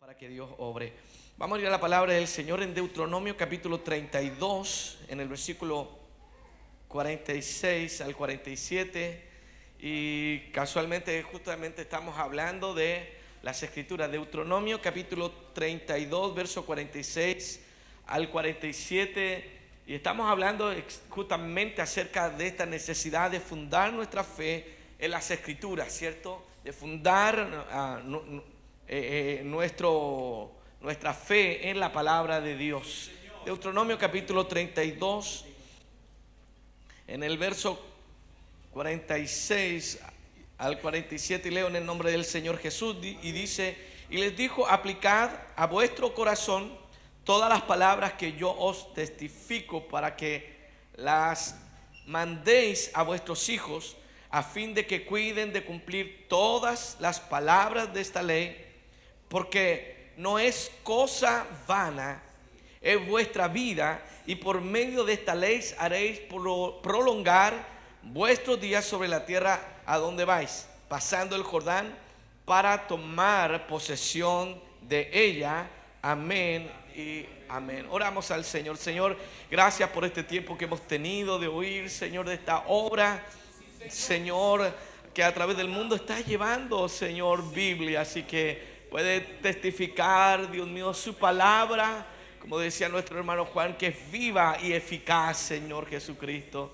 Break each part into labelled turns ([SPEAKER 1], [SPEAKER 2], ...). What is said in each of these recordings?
[SPEAKER 1] Para que Dios obre. Vamos a ir a la palabra del Señor en Deuteronomio capítulo 32, en el versículo 46 al 47. Y casualmente, justamente estamos hablando de las escrituras. Deuteronomio capítulo 32, verso 46 al 47. Y estamos hablando justamente acerca de esta necesidad de fundar nuestra fe en las escrituras, ¿cierto? De fundar nuestra fe en la palabra de Dios. Deuteronomio capítulo 32, en el verso 46 al 47, y leo en el nombre del Señor Jesús, y dice: y les dijo: aplicad a vuestro corazón todas las palabras que yo os testifico, para que las mandéis a vuestros hijos, a fin de que cuiden de cumplir todas las palabras de esta ley, porque no es cosa vana, es vuestra vida, y por medio de esta ley haréis prolongar vuestros días sobre la tierra a donde vais, pasando el Jordán para tomar posesión de ella. Amén y amén. Oramos al Señor. Señor, gracias por este tiempo que hemos tenido de oír, Señor, de esta obra, Señor, que a través del mundo está llevando, Señor, Biblia. Así que puede testificar, Dios mío, su palabra, como decía nuestro hermano Juan, que es viva y eficaz, Señor Jesucristo.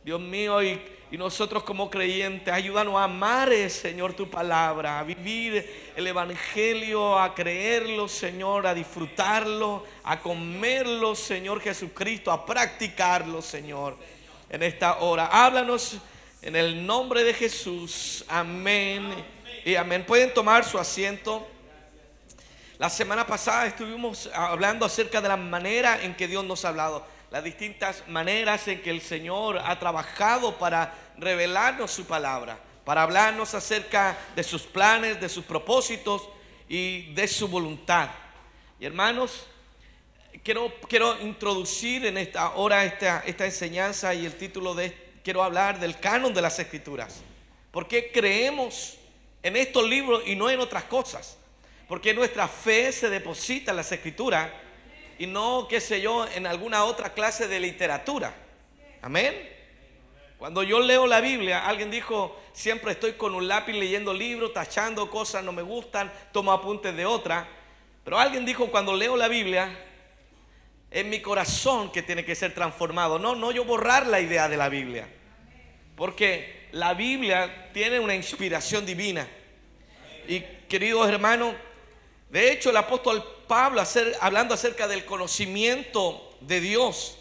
[SPEAKER 1] Dios mío, y nosotros como creyentes, ayúdanos a amar, Señor, tu palabra, a vivir el evangelio, a creerlo, Señor, a disfrutarlo, a comerlo, Señor Jesucristo, a practicarlo, Señor, en esta hora. Háblanos en el nombre de Jesús. Amén y amén. Pueden tomar su asiento. La semana pasada estuvimos hablando acerca de la manera en que Dios nos ha hablado, las distintas maneras en que el Señor ha trabajado para revelarnos su palabra, para hablarnos acerca de sus planes, de sus propósitos y de su voluntad. Y hermanos, quiero introducir en esta hora esta enseñanza, y el título quiero hablar del canon de las escrituras. ¿Por qué creemos en estos libros y no en otras cosas? Porque nuestra fe se deposita en las escrituras y no, qué sé yo, en alguna otra clase de literatura. Amén. Cuando yo leo la Biblia, alguien dijo: siempre estoy con un lápiz leyendo libros, tachando cosas no me gustan, tomo apuntes de otra. Pero alguien dijo: cuando leo la Biblia, es mi corazón que tiene que ser transformado. No yo borrar la idea de la Biblia, porque la Biblia tiene una inspiración divina. Y queridos hermanos, de hecho el apóstol Pablo, hablando acerca del conocimiento de Dios,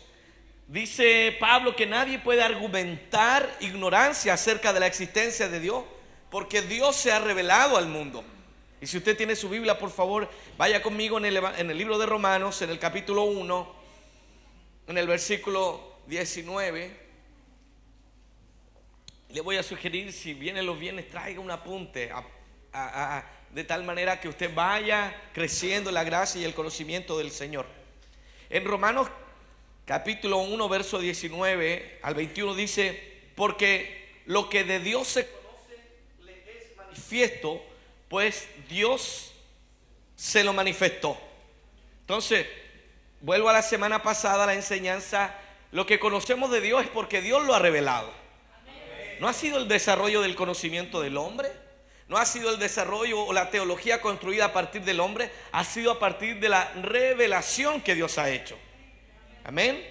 [SPEAKER 1] dice Pablo que nadie puede argumentar ignorancia acerca de la existencia de Dios, porque Dios se ha revelado al mundo. Y si usted tiene su Biblia, por favor, vaya conmigo en el libro de Romanos, en el capítulo 1, en el versículo 19. Le voy a sugerir, si vienen los viernes, traiga un apunte de tal manera que usted vaya creciendo en la gracia y el conocimiento del Señor. En Romanos capítulo 1, verso 19 al 21 dice: porque lo que de Dios se conoce le es manifiesto, pues Dios se lo manifestó. Entonces, vuelvo a la semana pasada, la enseñanza: lo que conocemos de Dios es porque Dios lo ha revelado. No ha sido el desarrollo del conocimiento del hombre, no ha sido el desarrollo o la teología construida a partir del hombre, ha sido a partir de la revelación que Dios ha hecho. Amén.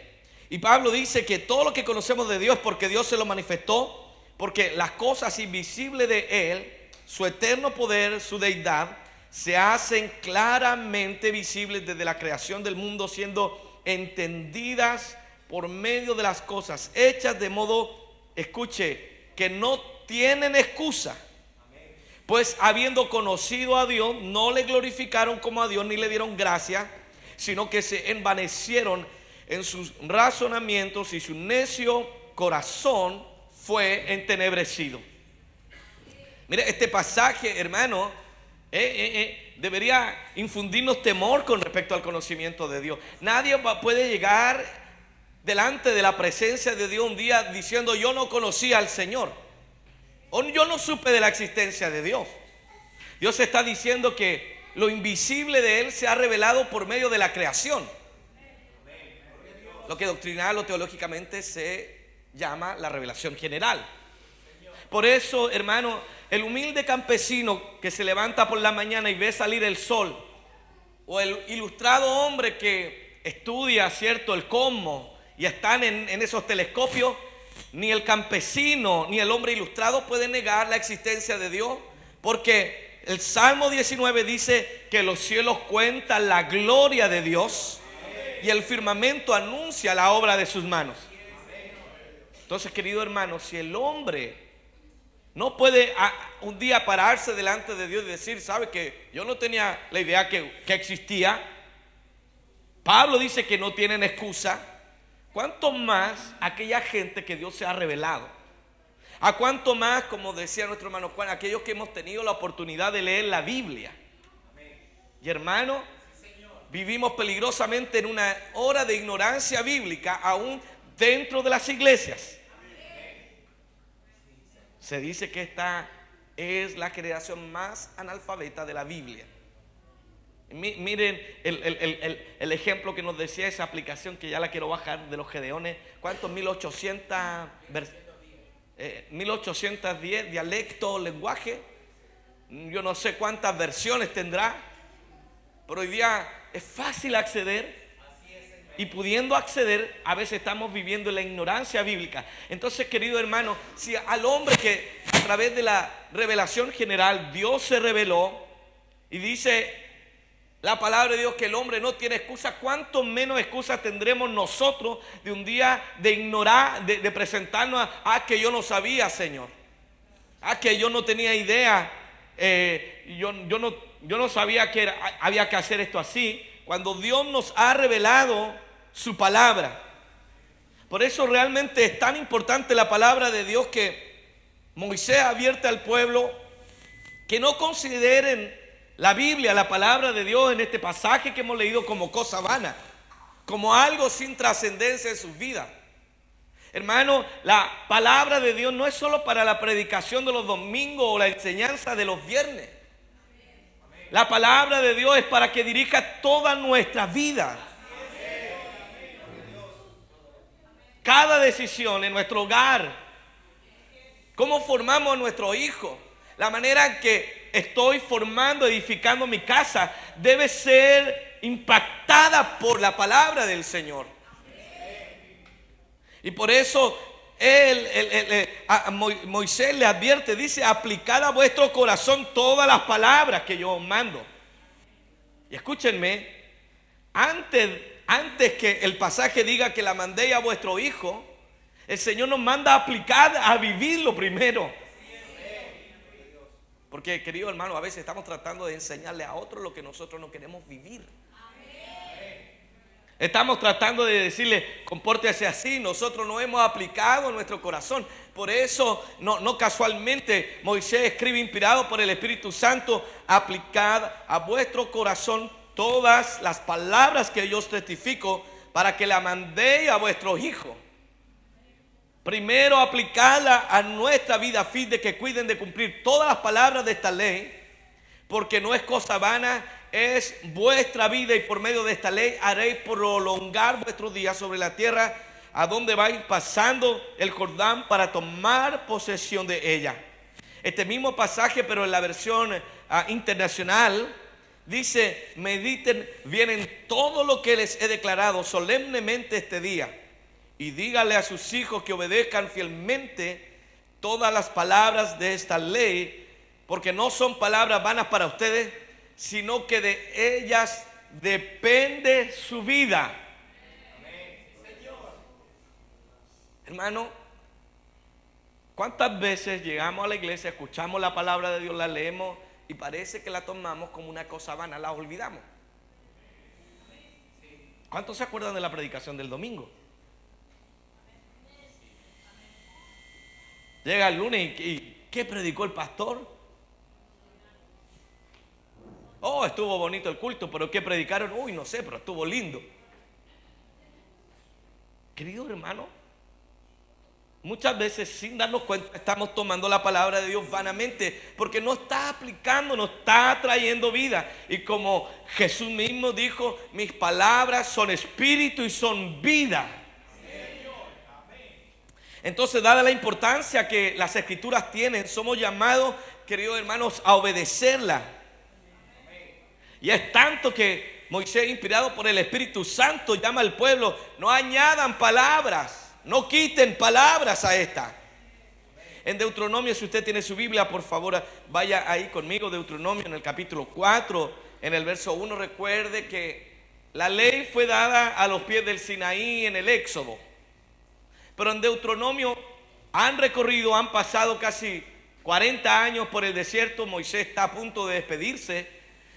[SPEAKER 1] Y Pablo dice que todo lo que conocemos de Dios es porque Dios se lo manifestó, porque las cosas invisibles de Él, su eterno poder, su deidad, se hacen claramente visibles desde la creación del mundo, siendo entendidas por medio de las cosas hechas, de modo, escuche, que no tienen excusa. Pues habiendo conocido a Dios, no le glorificaron como a Dios ni le dieron gracia, sino que se envanecieron en sus razonamientos, y su necio corazón fue entenebrecido. Mire, este pasaje, hermano, debería infundirnos temor con respecto al conocimiento de Dios. Nadie puede llegar delante de la presencia de Dios un día diciendo: yo no conocía al Señor, o yo no supe de la existencia de Dios. Dios está diciendo que lo invisible de Él se ha revelado por medio de la creación. Lo que doctrinal o teológicamente se llama la revelación general. Por eso, hermano, el humilde campesino que se levanta por la mañana y ve salir el sol, o el ilustrado hombre que estudia, ¿cierto?, el cosmos y están en esos telescopios, ni el campesino ni el hombre ilustrado puede negar la existencia de Dios, porque el Salmo 19 dice que los cielos cuentan la gloria de Dios y el firmamento anuncia la obra de sus manos. Entonces, querido hermano, si el hombre no puede un día pararse delante de Dios y decir, ¿sabe que yo no tenía la idea que existía? Pablo dice que no tienen excusa. ¿Cuánto más aquella gente que Dios se ha revelado? ¿A cuánto más, como decía nuestro hermano Juan, aquellos que hemos tenido la oportunidad de leer la Biblia? Y hermano, vivimos peligrosamente en una hora de ignorancia bíblica, aún dentro de las iglesias. Se dice que esta es la generación más analfabeta de la Biblia. Miren el ejemplo que nos decía esa aplicación, que ya la quiero bajar, de los Gedeones. ¿Cuántos? 1810 dialectos, lenguaje. Yo no sé cuántas versiones tendrá, pero hoy día es fácil acceder. Y pudiendo acceder, a veces estamos viviendo en la ignorancia bíblica. Entonces, querido hermano, si al hombre que a través de la revelación general Dios se reveló, y dice la palabra de Dios que el hombre no tiene excusa, ¿cuánto menos excusa tendremos nosotros de un día de ignorar, de presentarnos que yo no sabía, Señor? Que yo no tenía idea, yo no sabía que había que hacer esto así, cuando Dios nos ha revelado su palabra. Por eso realmente es tan importante la palabra de Dios que Moisés advierte al pueblo que no consideren la Biblia, la palabra de Dios en este pasaje que hemos leído, como cosa vana, como algo sin trascendencia en sus vidas. Hermano, la palabra de Dios no es solo para la predicación de los domingos o la enseñanza de los viernes. La palabra de Dios es para que dirija toda nuestra vida. Cada decisión en nuestro hogar, cómo formamos a nuestros hijos, la manera en que estoy formando, edificando mi casa, debe ser impactada por la palabra del Señor. Y por eso Moisés le advierte, dice: aplicad a vuestro corazón todas las palabras que yo os mando. Y escúchenme, antes que el pasaje diga que la mandéis a vuestro hijo, el Señor nos manda a aplicar, a vivirlo primero. Porque, querido hermano, a veces estamos tratando de enseñarle a otros lo que nosotros no queremos vivir. Estamos tratando de decirle, compórtese así. Nosotros no hemos aplicado en nuestro corazón. Por eso, no casualmente, Moisés escribe, inspirado por el Espíritu Santo: aplicad a vuestro corazón todas las palabras que yo os testifico, para que la mandéis a vuestros hijos. Primero, aplicarla a nuestra vida, a fin de que cuiden de cumplir todas las palabras de esta ley, porque no es cosa vana, es vuestra vida, y por medio de esta ley haréis prolongar vuestros días sobre la tierra a donde vais pasando el Jordán para tomar posesión de ella. Este mismo pasaje, pero en la versión internacional, dice: mediten bien en todo lo que les he declarado solemnemente este día, y díganle a sus hijos que obedezcan fielmente todas las palabras de esta ley, porque no son palabras vanas para ustedes, sino que de ellas depende su vida. Hermano, ¿cuántas veces llegamos a la iglesia, escuchamos la palabra de Dios, la leemos y parece que la tomamos como una cosa vana, la olvidamos? ¿Cuántos se acuerdan de la predicación del domingo? Llega el lunes y ¿qué predicó el pastor? Oh, estuvo bonito el culto, pero ¿qué predicaron? Uy, no sé, pero estuvo lindo. Querido hermano, muchas veces sin darnos cuenta estamos tomando la palabra de Dios vanamente, porque no está aplicando, no está trayendo vida. Y como Jesús mismo dijo, mis palabras son espíritu y son vida. Entonces, dada la importancia que las escrituras tienen, somos llamados, queridos hermanos, a obedecerlas. Y es tanto que Moisés, inspirado por el Espíritu Santo, llama al pueblo: no añadan palabras, no quiten palabras a esta. En Deuteronomio, si usted tiene su Biblia, por favor, vaya ahí conmigo. Deuteronomio en el capítulo 4, en el verso 1, recuerde que la ley fue dada a los pies del Sinaí en el Éxodo. Pero en Deuteronomio han pasado casi 40 años por el desierto. Moisés está a punto de despedirse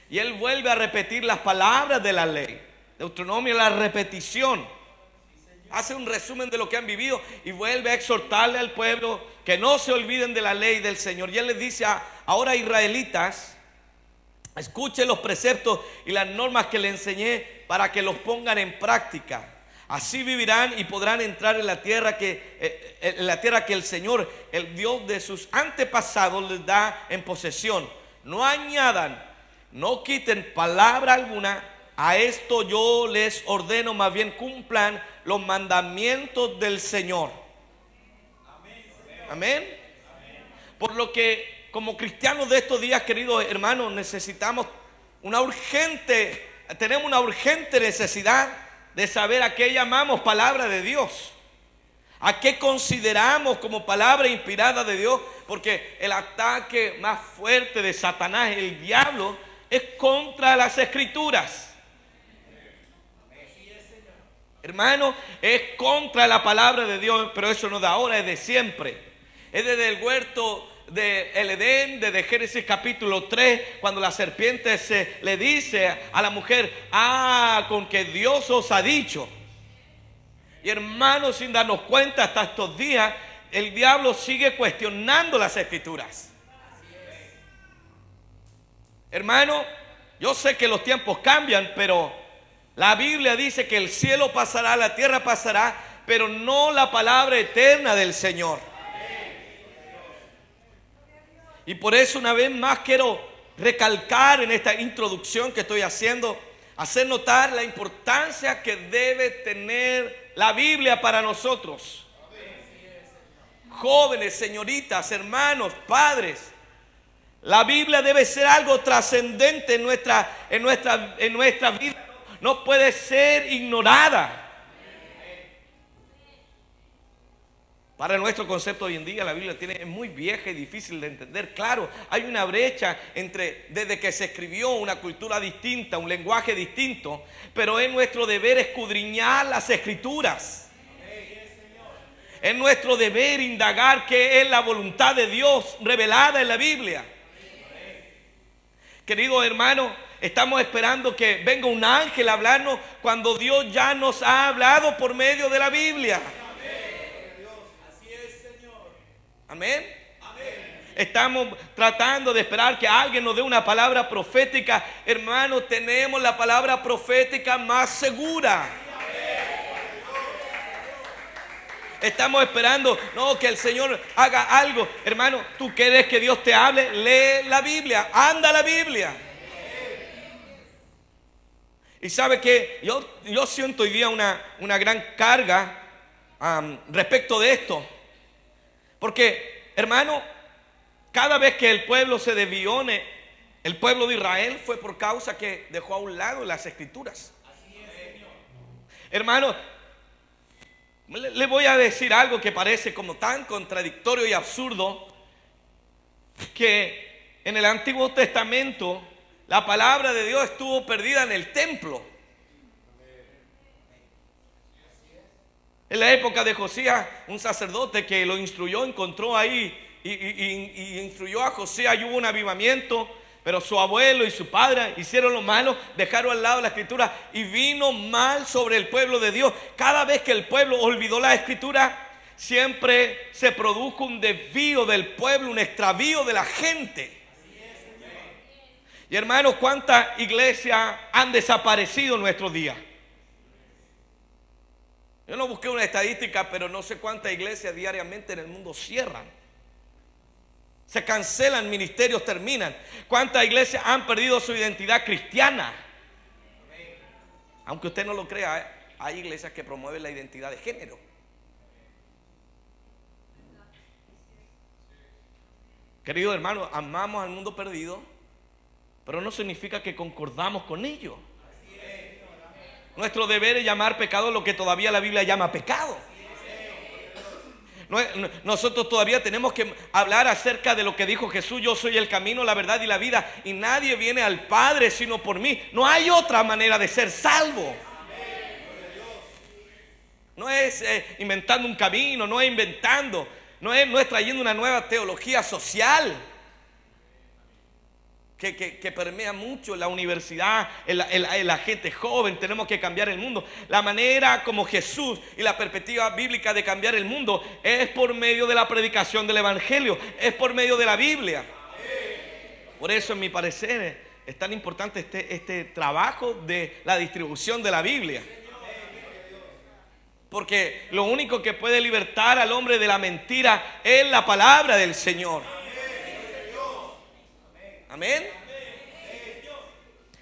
[SPEAKER 1] y él vuelve a repetir las palabras de la ley. Deuteronomio es la repetición. Hace un resumen de lo que han vivido y vuelve a exhortarle al pueblo que no se olviden de la ley del Señor. Y él les dice: ahora, israelitas, escuchen los preceptos y las normas que les enseñé para que los pongan en práctica. Así vivirán y podrán entrar en la tierra que el Señor, el Dios de sus antepasados, les da en posesión. No añadan, no quiten palabra alguna. A esto yo les ordeno, más bien cumplan los mandamientos del Señor. Amén. Por lo que, como cristianos de estos días, queridos hermanos, tenemos una urgente necesidad de saber a qué llamamos palabra de Dios, a qué consideramos como palabra inspirada de Dios, porque el ataque más fuerte de Satanás, el diablo, es contra las escrituras. Hermano, es contra la palabra de Dios, pero eso no de ahora, es de siempre. Es desde el huerto del Edén, desde Génesis capítulo 3, cuando la serpiente le dice a la mujer: con que Dios os ha dicho. Y hermanos, sin darnos cuenta, hasta estos días el diablo sigue cuestionando las escrituras. Hermano, yo sé que los tiempos cambian, pero la Biblia dice que el cielo pasará, la tierra pasará, pero no la palabra eterna del Señor. Y por eso, una vez más, quiero recalcar en esta introducción que estoy haciendo, hacer notar la importancia que debe tener la Biblia para nosotros. Jóvenes, señoritas, hermanos, padres, la Biblia debe ser algo trascendente en nuestra vida. No puede ser ignorada. Para nuestro concepto hoy en día, la Biblia es muy vieja y difícil de entender. Claro, hay una brecha desde que se escribió, una cultura distinta, un lenguaje distinto, pero es nuestro deber escudriñar las escrituras. Es nuestro deber indagar qué es la voluntad de Dios revelada en la Biblia. Queridos hermanos, estamos esperando que venga un ángel a hablarnos cuando Dios ya nos ha hablado por medio de la Biblia. Amén. Estamos tratando de esperar que alguien nos dé una palabra profética. Hermano, tenemos la palabra profética más segura. Estamos esperando que el Señor haga algo. Hermano, tú quieres que Dios te hable, lee la Biblia, anda la Biblia. Y sabe que yo siento hoy día una gran carga respecto de esto. Porque, hermano, cada vez que el pueblo se desvió, el pueblo de Israel, fue por causa que dejó a un lado las escrituras. Hermano, le voy a decir algo que parece como tan contradictorio y absurdo, que en el Antiguo Testamento la palabra de Dios estuvo perdida en el templo. En la época de Josías, un sacerdote que lo instruyó, encontró ahí y instruyó a Josías, y hubo un avivamiento. Pero su abuelo y su padre hicieron lo malo, dejaron al lado la escritura y vino mal sobre el pueblo de Dios. Cada vez que el pueblo olvidó la escritura, siempre se produjo un desvío del pueblo, un extravío de la gente. Y hermanos, ¿cuántas iglesias han desaparecido en nuestros días? Yo no busqué una estadística, pero no sé cuántas iglesias diariamente en el mundo cierran. Se cancelan, ministerios terminan. ¿Cuántas iglesias han perdido su identidad cristiana? Aunque usted no lo crea, hay iglesias que promueven la identidad de género. Querido hermano, amamos al mundo perdido, pero no significa que concordamos con ello. Nuestro deber es llamar pecado lo que todavía la Biblia llama pecado. Nosotros todavía tenemos que hablar acerca de lo que dijo Jesús: yo soy el camino, la verdad y la vida, y nadie viene al Padre sino por mí. No hay otra manera de ser salvo. No es inventando un camino, no es inventando, no es trayendo una nueva teología social que permea mucho la universidad, en la gente joven. Tenemos que cambiar el mundo. La manera como Jesús y la perspectiva bíblica de cambiar el mundo es por medio de la predicación del Evangelio, es por medio de la Biblia. Por eso, en mi parecer, es tan importante este trabajo de la distribución de la Biblia. Porque lo único que puede libertar al hombre de la mentira es la palabra del Señor. Amén.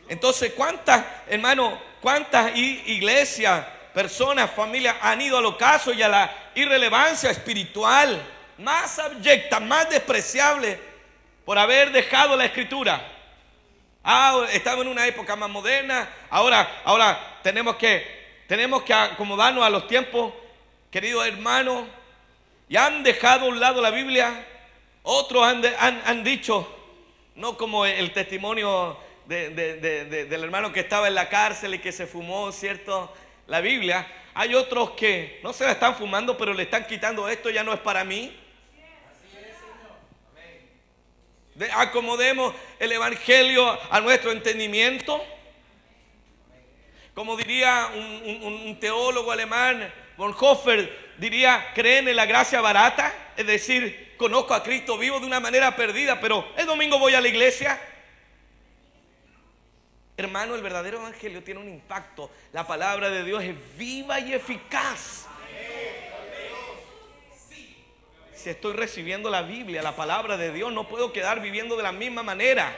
[SPEAKER 1] Entonces, cuántas iglesias, personas, familias han ido al ocaso y a la irrelevancia espiritual más abyecta, más despreciable, por haber dejado la Escritura? Estamos en una época más moderna. Ahora tenemos que acomodarnos a los tiempos, queridos hermanos, y han dejado a un lado la Biblia. Otros han dicho, no como el testimonio del hermano que estaba en la cárcel y que se fumó, ¿cierto?, la Biblia. Hay otros que no se la están fumando, pero le están quitando: esto ya no es para mí. Acomodemos el Evangelio a nuestro entendimiento. Como diría un teólogo alemán, Bonhoeffer, diría: creen en la gracia barata. Es decir, conozco a Cristo vivo de una manera perdida, pero el domingo voy a la iglesia. Hermano, el verdadero evangelio tiene un impacto. La palabra de Dios es viva y eficaz. Si estoy recibiendo la Biblia, la palabra de Dios, no puedo quedar viviendo de la misma manera.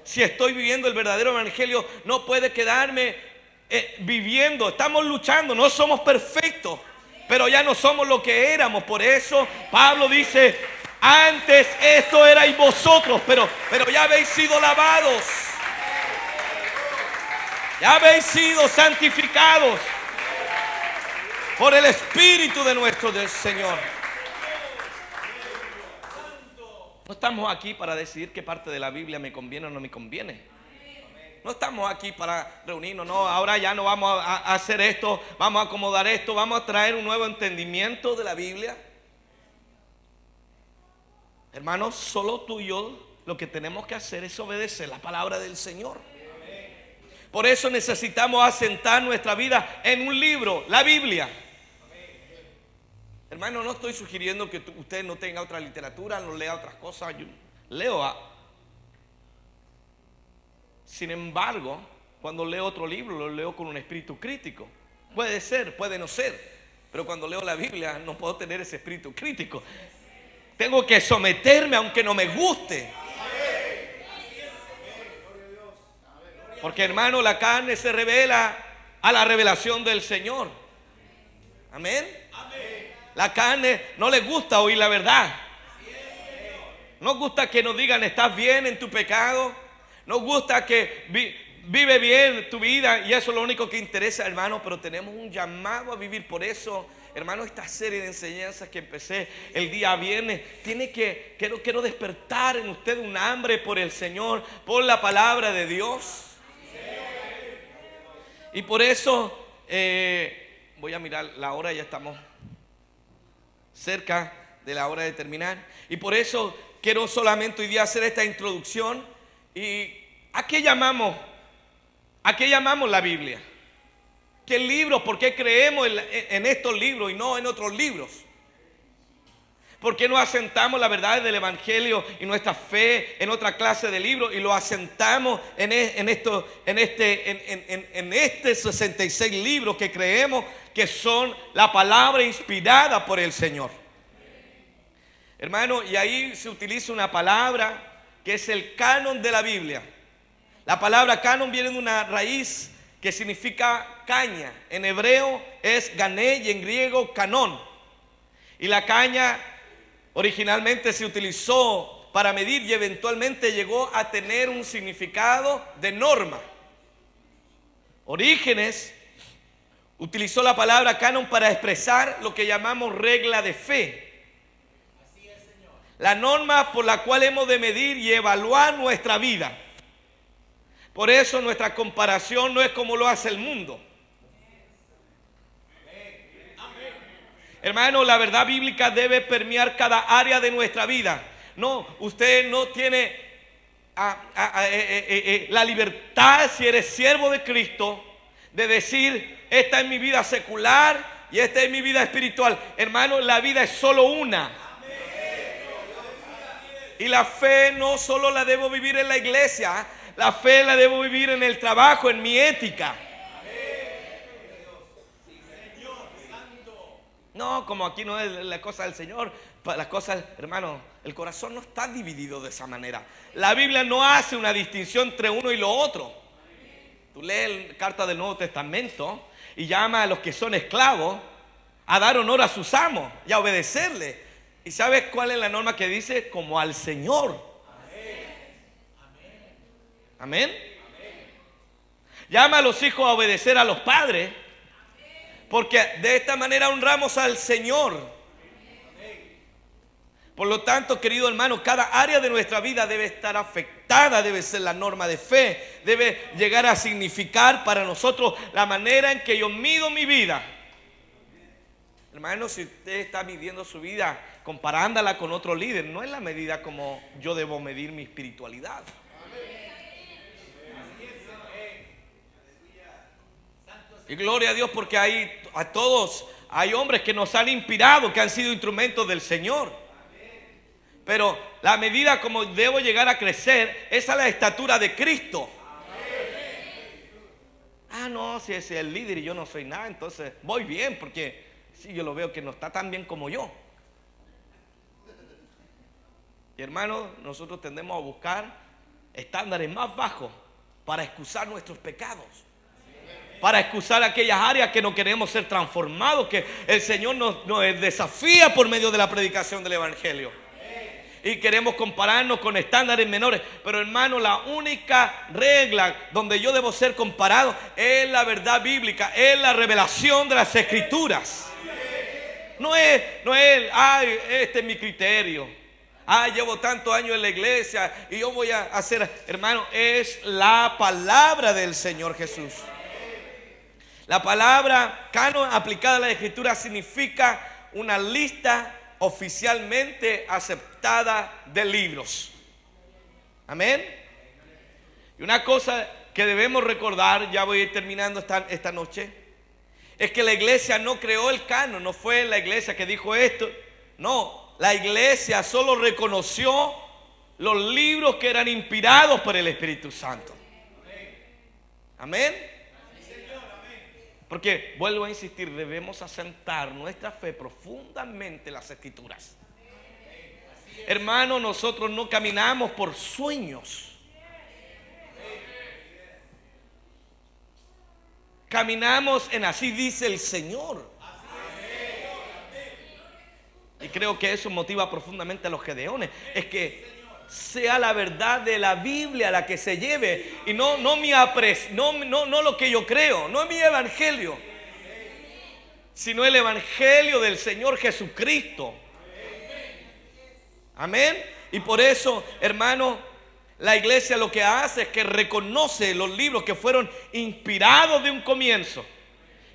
[SPEAKER 1] Si estoy viviendo el verdadero evangelio, no puede quedarme viviendo. Estamos luchando, no somos perfectos, pero ya no somos lo que éramos. Por eso Pablo dice: antes esto erais vosotros, pero ya habéis sido lavados, ya habéis sido santificados por el Espíritu de nuestro Señor. No estamos aquí para decidir qué parte de la Biblia me conviene o no me conviene. No estamos aquí para reunirnos. No, ahora ya no vamos a hacer esto, vamos a acomodar esto, vamos a traer un nuevo entendimiento de la Biblia. Hermanos, solo tú y yo lo que tenemos que hacer es obedecer la palabra del Señor. Por eso necesitamos asentar nuestra vida en un libro, la Biblia. Hermano, no estoy sugiriendo que usted no tenga otra literatura, no lea otras cosas. Yo leo. Sin embargo, cuando leo otro libro, lo leo con un espíritu crítico. Puede ser, puede no ser, pero cuando leo la Biblia no puedo tener ese espíritu crítico. Tengo que someterme aunque no me guste. Porque, hermano, la carne se revela a la revelación del Señor. Amén. La carne no le gusta oír la verdad. No gusta que nos digan: estás bien en tu pecado. No gusta que vive bien tu vida. Y eso es lo único que interesa, hermano. Pero tenemos un llamado a vivir. Por eso, hermano, esta serie de enseñanzas que empecé el día viernes, quiero despertar en usted un hambre por el Señor, por la palabra de Dios. Y por eso voy a mirar la hora, ya estamos cerca de la hora de terminar. Y por eso quiero solamente hoy día hacer esta introducción. ¿Y a qué llamamos la Biblia? ¿Qué libros? ¿Por qué creemos en estos libros y no en otros libros? ¿Por qué no asentamos la verdad del Evangelio y nuestra fe en otra clase de libros y lo asentamos en este 66 libros que creemos que son la palabra inspirada por el Señor? Hermano, y ahí se utiliza una palabra que es el canon de la Biblia. La palabra canon viene de una raíz que significa caña. En hebreo es gané y en griego canón. Y la caña originalmente se utilizó para medir y eventualmente llegó a tener un significado de norma. Orígenes utilizó la palabra canon para expresar lo que llamamos regla de fe. La norma por la cual hemos de medir y evaluar nuestra vida. Por eso nuestra comparación no es como lo hace el mundo. Hermano, la verdad bíblica debe permear cada área de nuestra vida. No, usted no tiene la libertad, si eres siervo de Cristo, de decir, esta es mi vida secular y esta es mi vida espiritual. Hermano, la vida es solo una. Y la fe no solo la debo vivir en la iglesia, la fe la debo vivir en el trabajo, en mi ética. No, como aquí no es la cosa del Señor, las cosas, hermano, el corazón no está dividido de esa manera. La Biblia no hace una distinción entre uno y lo otro. Tú lees la carta del Nuevo Testamento y llama a los que son esclavos a dar honor a sus amos y a obedecerle. ¿Y sabes cuál es la norma que dice? Como al Señor. Amén. Llama a los hijos a obedecer a los padres, porque de esta manera honramos al Señor. Por lo tanto, querido hermano, cada área de nuestra vida debe estar afectada, debe ser la norma de fe, debe llegar a significar para nosotros la manera en que yo mido mi vida. Hermano, si usted está midiendo su vida comparándola con otro líder, no es la medida como yo debo medir mi espiritualidad. Y gloria a Dios, porque hay hombres que nos han inspirado, que han sido instrumentos del Señor. Pero la medida como debo llegar a crecer es a la estatura de Cristo. Ah, no, si es el líder y yo no soy nada, entonces voy bien, porque si yo lo veo que no está tan bien como yo. Y hermano, nosotros tendemos a buscar estándares más bajos para excusar nuestros pecados, para excusar aquellas áreas que no queremos ser transformados, que el Señor nos desafía por medio de la predicación del Evangelio. Y queremos compararnos con estándares menores. Pero hermano, la única regla donde yo debo ser comparado es la verdad bíblica, es la revelación de las Escrituras. No es, ay, este es mi criterio. Ay, llevo tantos años en la iglesia y yo voy a hacer. Hermano, es la palabra del Señor Jesús. La palabra canon aplicada a la Escritura significa una lista oficialmente aceptada de libros. Amén. Y una cosa que debemos recordar, ya voy a ir terminando esta noche, es que la iglesia no creó el canon, no fue la iglesia que dijo esto. No, la iglesia solo reconoció los libros que eran inspirados por el Espíritu Santo. Amén. Porque, vuelvo a insistir, debemos asentar nuestra fe profundamente en las Escrituras. Hermano, nosotros no caminamos por sueños. Caminamos en así dice el Señor. Y creo que eso motiva profundamente a los gedeones. Es que sea la verdad de la Biblia la que se lleve y no lo que yo creo, no mi evangelio, sino el evangelio del Señor Jesucristo. Amén. Y por eso, hermano, la iglesia lo que hace es que reconoce los libros que fueron inspirados de un comienzo.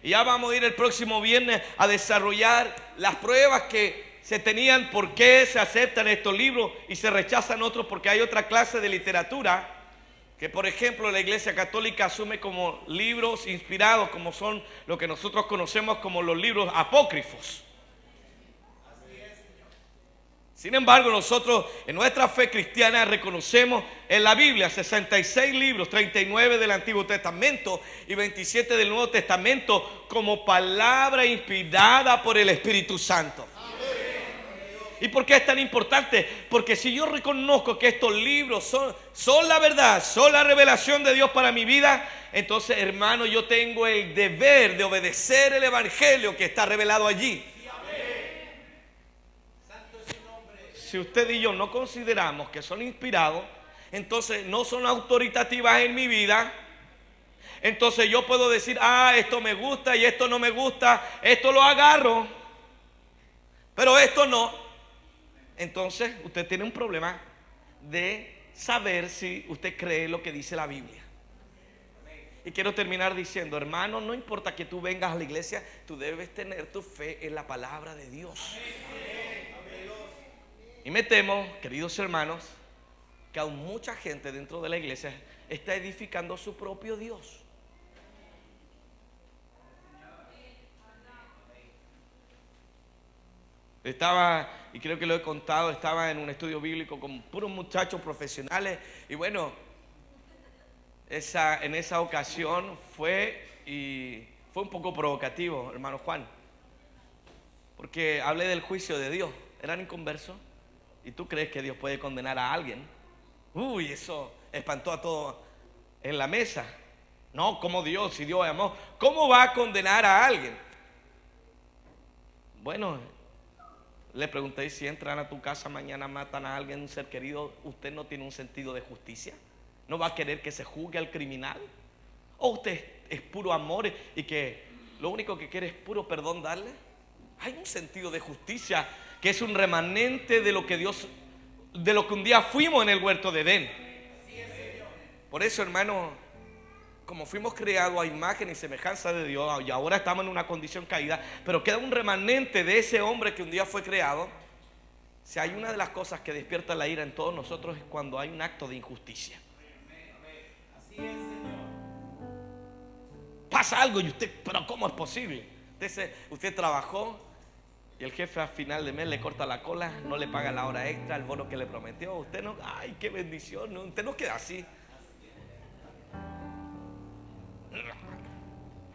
[SPEAKER 1] Y ya vamos a ir el próximo viernes a desarrollar las pruebas que se tenían, por qué se aceptan estos libros y se rechazan otros, porque hay otra clase de literatura que, por ejemplo, la Iglesia Católica asume como libros inspirados, como son lo que nosotros conocemos como los libros apócrifos. Sin embargo, nosotros en nuestra fe cristiana reconocemos en la Biblia 66 libros, 39 del Antiguo Testamento y 27 del Nuevo Testamento como palabra inspirada por el Espíritu Santo. ¿Y por qué es tan importante? Porque si yo reconozco que estos libros son la verdad, son la revelación de Dios para mi vida, entonces, hermano, yo tengo el deber de obedecer el Evangelio que está revelado allí. Si usted y yo no consideramos que son inspirados, entonces no son autoritativas en mi vida. Entonces yo puedo decir, esto me gusta y esto no me gusta, esto lo agarro, pero esto no. Entonces usted tiene un problema de saber si usted cree lo que dice la Biblia. Y quiero terminar diciendo, hermano, no importa que tú vengas a la iglesia, tú debes tener tu fe en la palabra de Dios. Y me temo, queridos hermanos, que aún mucha gente dentro de la iglesia está edificando su propio Dios. Estaba, y creo que lo he contado, estaba en un estudio bíblico con puros muchachos profesionales. Y bueno, en esa ocasión fue un poco provocativo, hermano Juan. Porque hablé del juicio de Dios. Eran inconversos. ¿Y tú crees que Dios puede condenar a alguien? Uy, eso espantó a todos en la mesa. No, como Dios, si Dios es amor, ¿cómo va a condenar a alguien? Bueno, le pregunté, si entran a tu casa mañana, matan a alguien, un ser querido, ¿usted no tiene un sentido de justicia? ¿No va a querer que se juzgue al criminal? ¿O usted es puro amor y que lo único que quiere es puro perdón darle? Hay un sentido de justicia que es un remanente de lo que un día fuimos en el huerto de Edén. Por eso, hermano, como fuimos creados a imagen y semejanza de Dios, y ahora estamos en una condición caída, pero queda un remanente de ese hombre que un día fue creado. Si hay una de las cosas que despierta la ira en todos nosotros es cuando hay un acto de injusticia. Pasa algo y usted, pero ¿cómo es posible? Usted trabajó y el jefe a final de mes le corta la cola, no le paga la hora extra, el bono que le prometió. Usted no, ay, qué bendición, no, usted no queda así.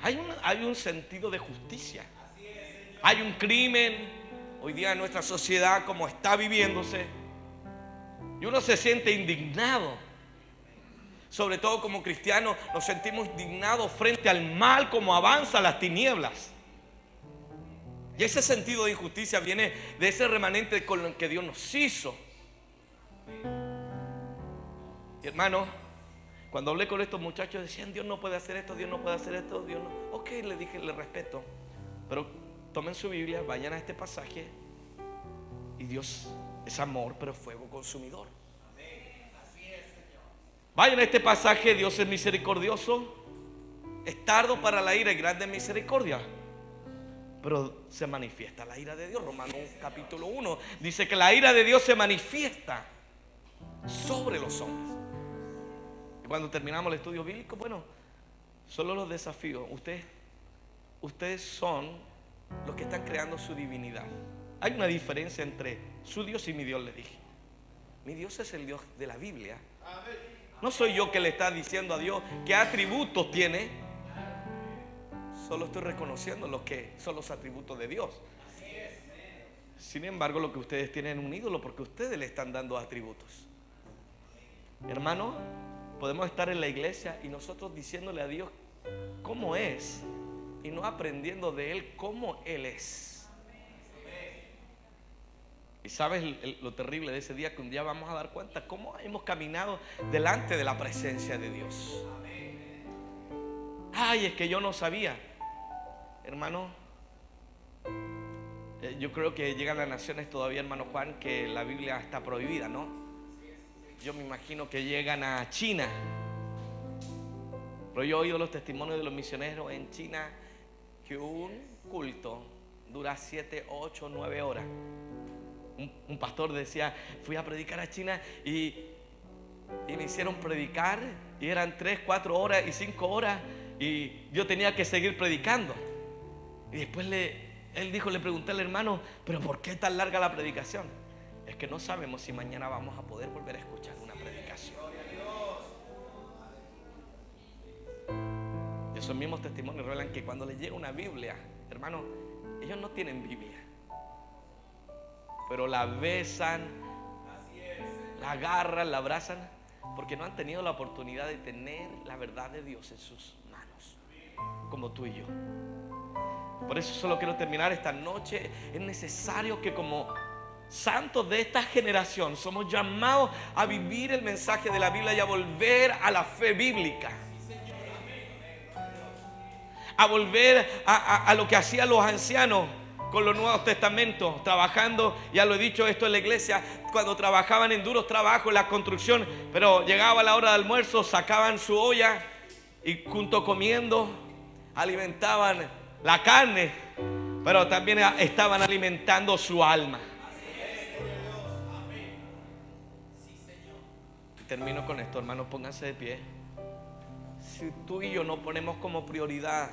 [SPEAKER 1] Hay un sentido de justicia. Hay un crimen hoy día en nuestra sociedad como está viviéndose, y uno se siente indignado. Sobre todo como cristianos nos sentimos indignados frente al mal como avanza las tinieblas. Y ese sentido de injusticia viene de ese remanente con el que Dios nos hizo. Y hermano, cuando hablé con estos muchachos decían, Dios no puede hacer esto, Dios no puede hacer esto, Dios no. Ok, le dije, le respeto, pero tomen su Biblia, vayan a este pasaje, y Dios es amor, pero fuego consumidor. Vayan a este pasaje, Dios es misericordioso, es tardo para la ira y grande en misericordia, pero se manifiesta la ira de Dios. Romanos capítulo 1 dice que la ira de Dios se manifiesta sobre los hombres. Y cuando terminamos el estudio bíblico, bueno, solo los desafío. Ustedes son los que están creando su divinidad. Hay una diferencia entre su Dios y mi Dios, le dije. Mi Dios es el Dios de la Biblia. No soy yo que le está diciendo a Dios qué atributos tiene. Solo estoy reconociendo los que son los atributos de Dios. Sin embargo, lo que ustedes tienen es un ídolo, porque ustedes le están dando atributos. Hermano, podemos estar en la iglesia y nosotros diciéndole a Dios cómo es, y no aprendiendo de Él cómo Él es. Y sabes lo terrible de ese día, que un día vamos a dar cuenta cómo hemos caminado delante de la presencia de Dios. Ay, es que yo no sabía. Hermano, yo creo que llegan las naciones todavía, hermano Juan, que la Biblia está prohibida, ¿no? Yo me imagino que llegan a China. Pero yo he oído los testimonios de los misioneros en China, que un culto dura 7, 8, 9 horas. Un pastor decía, fui a predicar a China y me hicieron predicar, y eran 3, 4 horas y 5 horas, y yo tenía que seguir predicando. Y después le pregunté al hermano, pero ¿por qué tan larga la predicación? es que no sabemos si mañana vamos a poder volver a escuchar una predicación. Y esos mismos testimonios revelan que cuando les llega una Biblia, hermano, ellos no tienen Biblia, pero la besan, la agarran, la abrazan, porque no han tenido la oportunidad de tener la verdad de Dios en sus manos, como tú y yo. Por eso solo quiero terminar esta noche. Es necesario que como santos de esta generación somos llamados a vivir el mensaje de la Biblia y a volver a la fe bíblica, a volver a lo que hacían los ancianos con los Nuevos Testamentos, trabajando. Ya lo he dicho esto en la iglesia, cuando trabajaban en duros trabajos en la construcción, pero llegaba la hora de almuerzo, sacaban su olla y junto comiendo alimentaban la carne, pero también estaban alimentando su alma. Y termino con esto, hermanos, pónganse de pie. Si tú y yo no ponemos como prioridad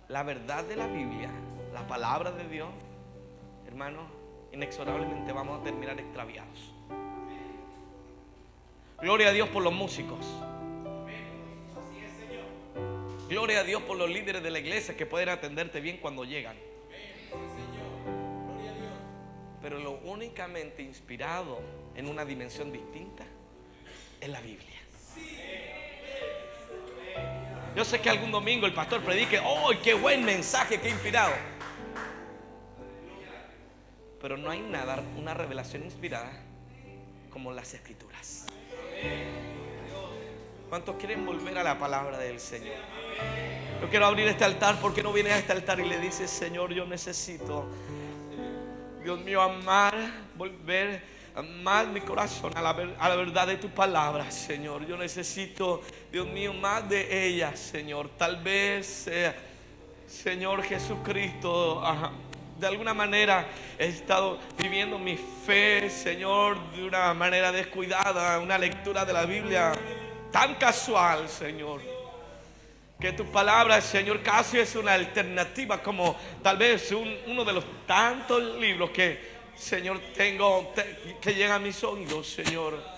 [SPEAKER 1] la verdad de la Biblia, la palabra de Dios, hermanos, inexorablemente vamos a terminar extraviados. Gloria a Dios por los músicos. Gloria a Dios por los líderes de la iglesia que pueden atenderte bien cuando llegan. Pero lo únicamente inspirado en una dimensión distinta es la Biblia. Yo sé que algún domingo el pastor predique, ¡oh, qué buen mensaje, qué inspirado! Pero no hay nada, una revelación inspirada como las Escrituras. ¿Cuántos quieren volver a la palabra del Señor? Yo quiero abrir este altar. ¿Por qué no vienes a este altar y le dices, Señor, yo necesito, Dios mío, volver a amar mi corazón a la verdad de tu palabra, Señor? Yo necesito, Dios mío, más de ella, Señor. Tal vez, Señor Jesucristo, de alguna manera he estado viviendo mi fe, Señor, de una manera descuidada, una lectura de la Biblia tan casual, Señor, que tu palabra, Señor, casi es una alternativa, como tal vez uno de los tantos libros que, Señor, tengo, que llegan a mis oídos, Señor.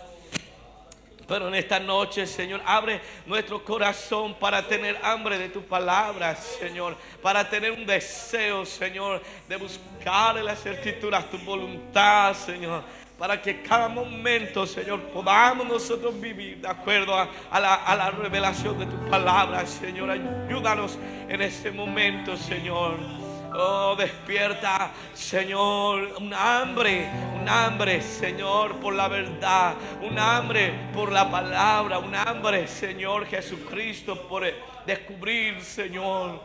[SPEAKER 1] Pero en esta noche, Señor, abre nuestro corazón para tener hambre de tu palabra, Señor, para tener un deseo, Señor, de buscar en las Escrituras tu voluntad, Señor, para que cada momento, Señor, podamos nosotros vivir de acuerdo a la revelación de tu palabra, Señor. Ayúdanos en este momento, Señor. Oh, despierta, Señor, un hambre, Señor, por la verdad, un hambre por la palabra, un hambre, Señor Jesucristo, por descubrir, Señor.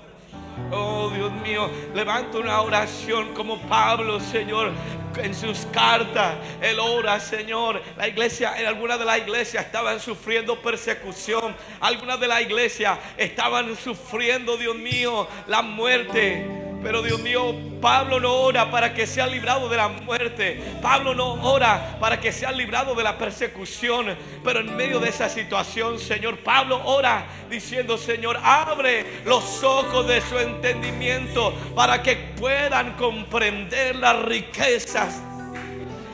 [SPEAKER 1] Oh, Dios mío, levanto una oración como Pablo, Señor, en sus cartas. Él ora, Señor. La iglesia, en algunas de las iglesias estaban sufriendo persecución. Algunas de las iglesias estaban sufriendo, Dios mío, la muerte. Pero Dios mío, Pablo no ora para que sea librado de la muerte. Pablo no ora para que sea librado de la persecución. Pero en medio de esa situación, Señor, Pablo ora diciendo, Señor, abre los ojos de su entendimiento para que puedan comprender las riquezas.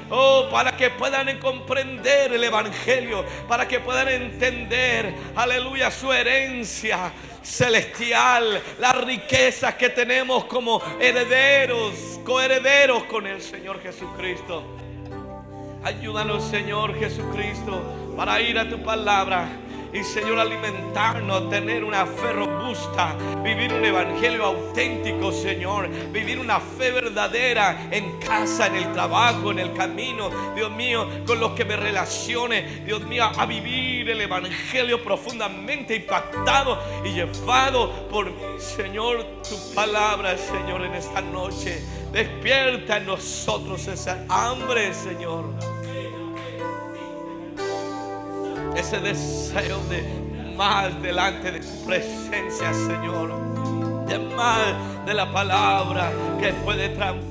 [SPEAKER 1] Oh, para que puedan comprender el evangelio, para que puedan entender, aleluya, su herencia celestial, las riquezas que tenemos como herederos, coherederos con el Señor Jesucristo. Ayúdanos, Señor Jesucristo, para ir a tu palabra y, Señor, alimentarnos, tener una fe robusta, vivir un evangelio auténtico, Señor, vivir una fe verdadera en casa, en el trabajo, en el camino, Dios mío, con los que me relacione, Dios mío, a vivir el evangelio profundamente impactado y llevado por, Señor, tu palabra, Señor, en esta noche. Despierta en nosotros esa hambre, Señor, ese deseo de más delante de tu presencia, Señor, de más de la palabra que puede transformar